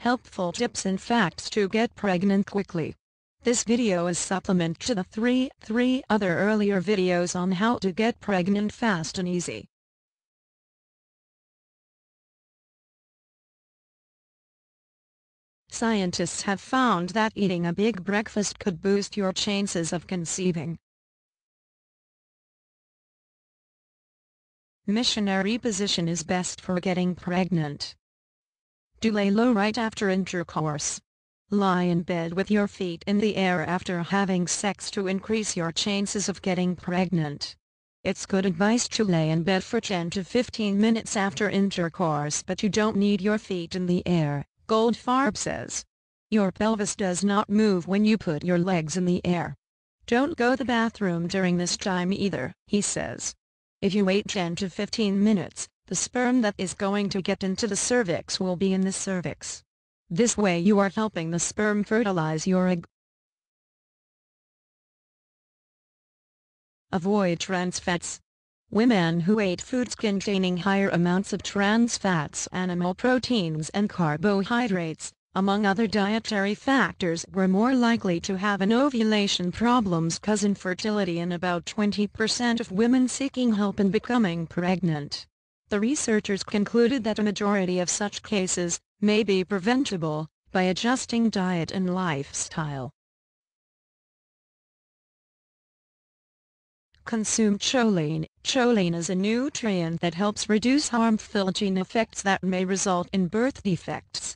helpful tips and facts to get pregnant quickly. This video is supplement to the three other earlier videos on how to get pregnant fast and easy. Scientists have found that eating a big breakfast could boost your chances of conceiving. Missionary position is best for getting pregnant. Do lay low right after intercourse. Lie in bed with your feet in the air after having sex to increase your chances of getting pregnant. It's good advice to lay in bed for 10 to 15 minutes after intercourse, but you don't need your feet in the air, Goldfarb says. Your pelvis does not move when you put your legs in the air. Don't go to the bathroom during this time either, he says. If you wait 10 to 15 minutes, the sperm that is going to get into the cervix will be in the cervix. This way you are helping the sperm fertilize your egg. Avoid trans fats. Women who ate foods containing higher amounts of trans fats, animal proteins and carbohydrates, among other dietary factors, were more likely to have an ovulation problems cause infertility in about 20% of women seeking help in becoming pregnant. The researchers concluded that a majority of such cases may be preventable by adjusting diet and lifestyle. Consume choline. Choline is a nutrient that helps reduce harmful gene effects that may result in birth defects.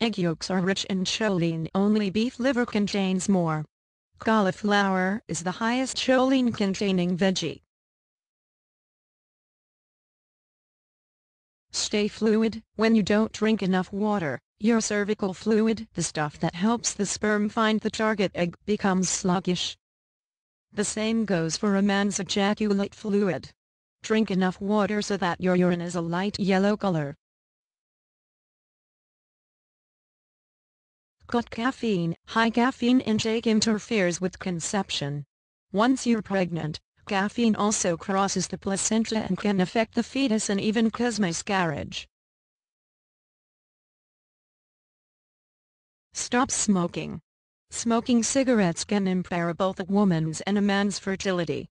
Egg yolks are rich in choline, only beef liver contains more. Cauliflower is the highest choline-containing veggie. Stay fluid. When you don't drink enough water, your cervical fluid, the stuff that helps the sperm find the target egg, becomes sluggish. The same goes for a man's ejaculate fluid. Drink enough water so that your urine is a light yellow color. Cut caffeine. High caffeine intake interferes with conception. Once you're pregnant, caffeine also crosses the placenta and can affect the fetus and even cause miscarriage. Stop smoking. Smoking cigarettes can impair both a woman's and a man's fertility.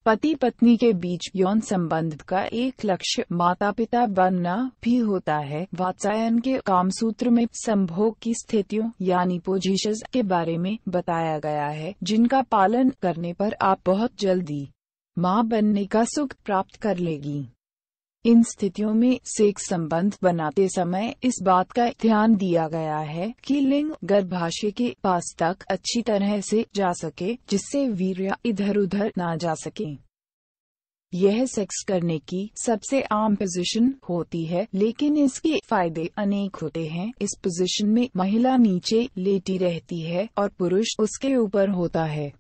पति पत्नी के बीच यौन संबंध का एक लक्ष्य माता पिता बनना भी होता है। वात्सायन के कामसूत्र में संभोग की स्थितियों यानी पोजीशंस के बारे में बताया गया है, जिनका पालन करने पर आप बहुत जल्दी मां बनने का सुख प्राप्त कर लेगी। इन स्थितियों में सेक्स संबंध बनाते समय इस बात का ध्यान दिया गया है कि लिंग गर्भाशय के पास तक अच्छी तरह से जा सके, जिससे वीर्य इधर उधर ना जा सके। यह सेक्स करने की सबसे आम पोजीशन होती है, लेकिन इसके फायदे अनेक होते हैं। इस पोजीशन में महिला नीचे लेटी रहती है और पुरुष उसके ऊपर होता है।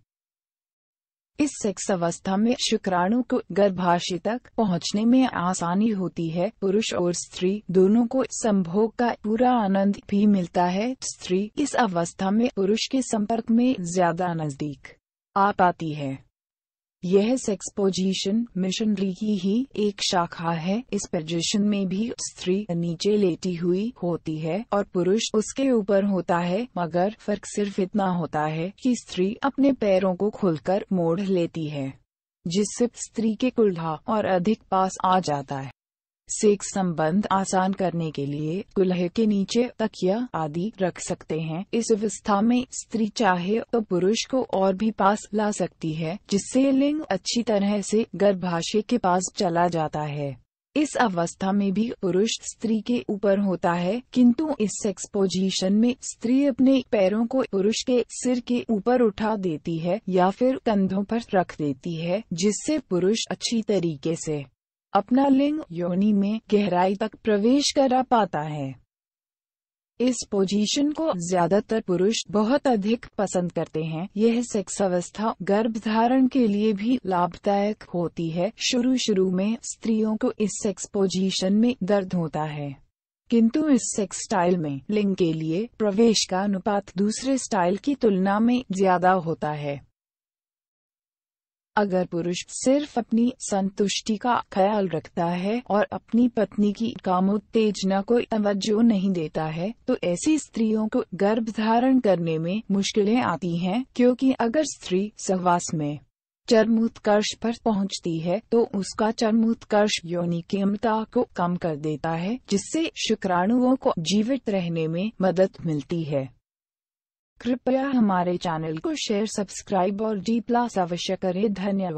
इस सेक्स अवस्था में शुक्राणु को गर्भाशय तक पहुंचने में आसानी होती है। पुरुष और स्त्री दोनों को संभोग का पूरा आनंद भी मिलता है। स्त्री इस अवस्था में पुरुष के संपर्क में ज्यादा नजदीक आ पाती है। यह सेक्स पोजीशन मिशनरी की ही एक शाखा है। इस पोजीशन में भी स्त्री नीचे लेटी हुई होती है और पुरुष उसके ऊपर होता है, मगर फर्क सिर्फ इतना होता है कि स्त्री अपने पैरों को खुलकर मोड़ लेती है, जिससे स्त्री के कुल्हा और अधिक पास आ जाता है। सेक्स संबंध आसान करने के लिए कुल्हे के नीचे तकिया आदि रख सकते हैं। इस अवस्था में स्त्री चाहे तो पुरुष को और भी पास ला सकती है, जिससे लिंग अच्छी तरह से गर्भाशय के पास चला जाता है। इस अवस्था में भी पुरुष स्त्री के ऊपर होता है, किंतु इस सेक्स पोजीशन में स्त्री अपने पैरों को पुरुष के सिर के ऊपर उठा देती है या फिर कंधों पर रख देती है, जिससे पुरुष अच्छी तरीके से अपना लिंग योनि में गहराई तक प्रवेश करा पाता है। इस पोजीशन को ज्यादातर पुरुष बहुत अधिक पसंद करते हैं। यह सेक्स अवस्था गर्भधारण के लिए भी लाभदायक होती है। शुरू में स्त्रियों को इस सेक्स पोजीशन में दर्द होता है, किंतु इस सेक्स स्टाइल में लिंग के लिए प्रवेश का अनुपात दूसरे स्टाइल की तुलना में ज्यादा होता है। अगर पुरुष सिर्फ अपनी संतुष्टि का ख्याल रखता है और अपनी पत्नी की कामोत्तेजना को तवज्जो नहीं देता है, तो ऐसी स्त्रियों को गर्भधारण करने में मुश्किलें आती हैं, क्योंकि अगर स्त्री सहवास में चरमोत्कर्ष पर पहुंचती है तो उसका चरमोत्कर्ष योनि की क्षमता को कम कर देता है, जिससे शुक्राणुओं को जीवित रहने में मदद मिलती है। कृपया हमारे चैनल को शेयर, सब्सक्राइब और D+ अवश्य करें। धन्यवाद।